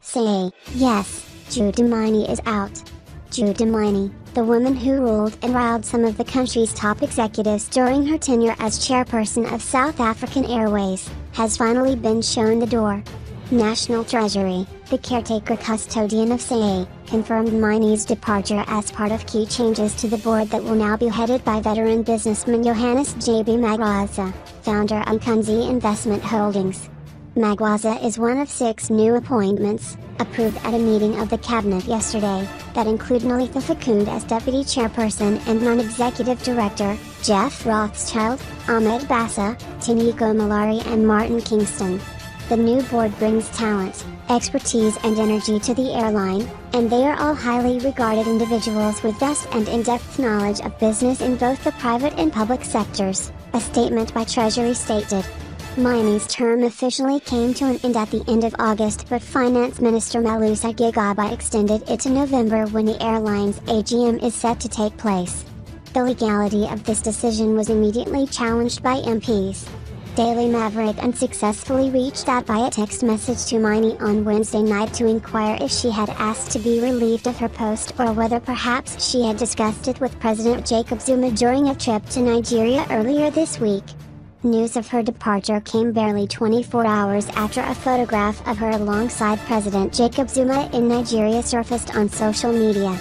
Say, yes, Judy Meiney is out. Judy Meiney, the woman who ruled and riled some of the country's top executives during her tenure as chairperson of South African Airways, has finally been shown the door. National Treasury, the caretaker custodian of SAE, confirmed Meiney's departure as part of key changes to the board that will now be headed by veteran businessman Johannes J.B. Magwaza, founder of Kunzi Investment Holdings. Magwaza is one of 6 new appointments, approved at a meeting of the cabinet yesterday, that include Nalitha Fakund as deputy chairperson and non-executive director, Jeff Rothschild, Ahmed Bassa, Tiniko Malari and Martin Kingston. The new board brings talent, expertise and energy to the airline, and they are all highly regarded individuals with vast and in-depth knowledge of business in both the private and public sectors, a statement by Treasury stated. Meiney's term officially came to an end at the end of August, but Finance Minister Malusi Gigaba extended it to November when the airline's AGM is set to take place. The legality of this decision was immediately challenged by MPs. Daily Maverick unsuccessfully reached out by a text message to Meiney on Wednesday night to inquire if she had asked to be relieved of her post or whether perhaps she had discussed it with President Jacob Zuma during a trip to Nigeria earlier this week. News of her departure came barely 24 hours after a photograph of her alongside President Jacob Zuma in Nigeria surfaced on social media.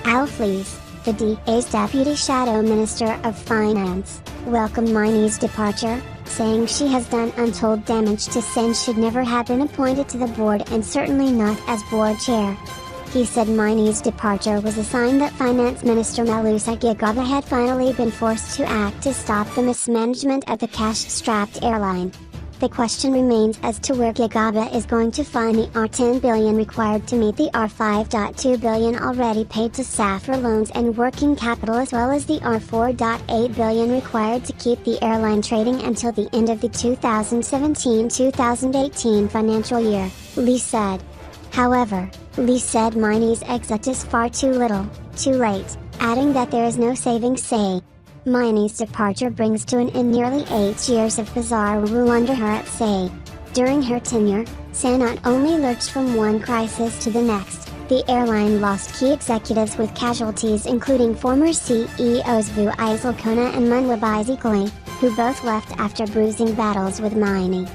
Al Flees, the DA's deputy shadow minister of finance, welcomed Meiney's departure, saying she has done untold damage to SEN, should never have been appointed to the board and certainly not as board chair. He said Meiney's departure was a sign that Finance Minister Malusi Gigaba had finally been forced to act to stop the mismanagement of the cash-strapped airline. The question remains as to where Gigaba is going to find the R10 billion required to meet the R5.2 billion already paid to SAF for loans and working capital, as well as the R4.8 billion required to keep the airline trading until the end of the 2017-2018 financial year, Lee said. However, Lee said Meiney's exit is far too little, too late, adding that there is no saving SAE. Meiney's departure brings to an end nearly 8 years of bizarre rule under her at SAE. During her tenure, SAE not only lurched from one crisis to the next, the airline lost key executives with casualties including former CEOs Vu Izelkona and Munwabi Zikoli, who both left after bruising battles with Meiney.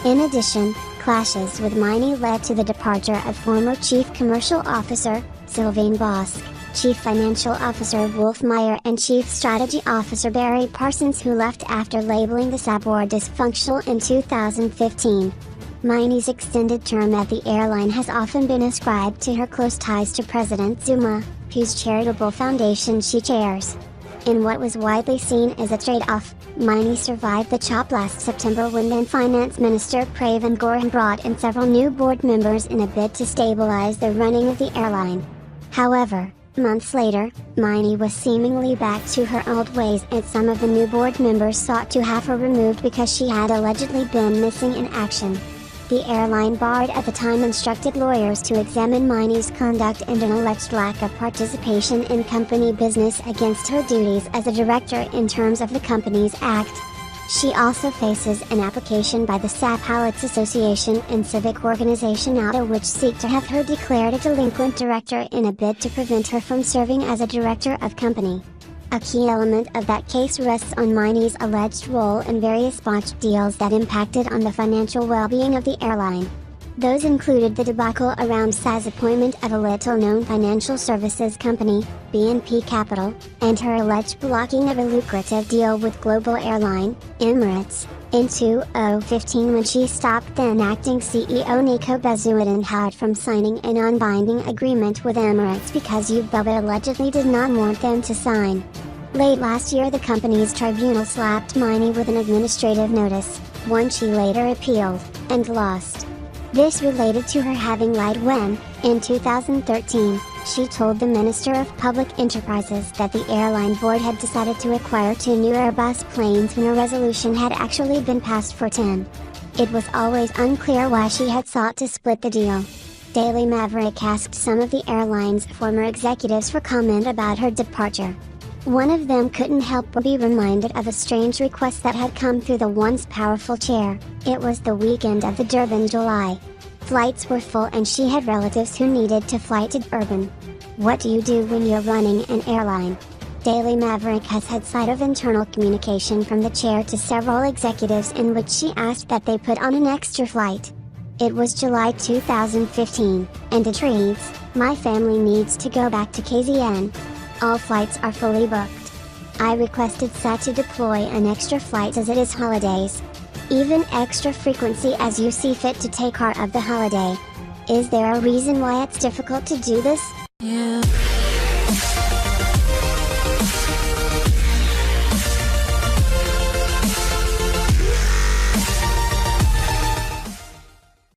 In addition, clashes with Meiney led to the departure of former Chief Commercial Officer, Sylvain Bosque, Chief Financial Officer Wolf Meyer and Chief Strategy Officer Barry Parsons, who left after labeling the SABOR dysfunctional in 2015. Meiney's extended term at the airline has often been ascribed to her close ties to President Zuma, whose charitable foundation she chairs. In what was widely seen as a trade-off, Meiney survived the chop last September when then Finance Minister Pravin Gordhan brought in several new board members in a bid to stabilize the running of the airline. However, months later, Meiney was seemingly back to her old ways, and some of the new board members sought to have her removed because she had allegedly been missing in action. The airline board at the time instructed lawyers to examine Meiney's conduct and an alleged lack of participation in company business against her duties as a director in terms of the Companies Act. She also faces an application by the SAF Pilots Association and civic organization ATA, which seek to have her declared a delinquent director in a bid to prevent her from serving as a director of company. A key element of that case rests on Meiney's alleged role in various botched deals that impacted on the financial well-being of the airline. Those included the debacle around SA's appointment of a little-known financial services company, BNP Capital, and her alleged blocking of a lucrative deal with global airline, Emirates, in 2015 when she stopped then-acting CEO Nico Bezuidenhout from signing a non-binding agreement with Emirates because Ubaba allegedly did not want them to sign. Late last year the company's tribunal slapped Meiney with an administrative notice, one she later appealed, and lost. This related to her having lied when, in 2013, she told the Minister of Public Enterprises that the airline board had decided to acquire 2 new Airbus planes when a resolution had actually been passed for 10. It was always unclear why she had sought to split the deal. Daily Maverick asked some of the airline's former executives for comment about her departure. One of them couldn't help but be reminded of a strange request that had come through the once powerful chair. It was the weekend of the Durban July Flights were full and she had relatives who needed to fly to Durban. What do you do when you're running an airline? Daily Maverick has had sight of internal communication from the chair to several executives in which she asked that they put on an extra flight. It was July 2015, and it reads, "My family needs to go back to KZN. All flights are fully booked. I requested SAT to deploy an extra flight as it is holidays. Even extra frequency as you see fit to take part of the holiday. Is there a reason why it's difficult to do this?"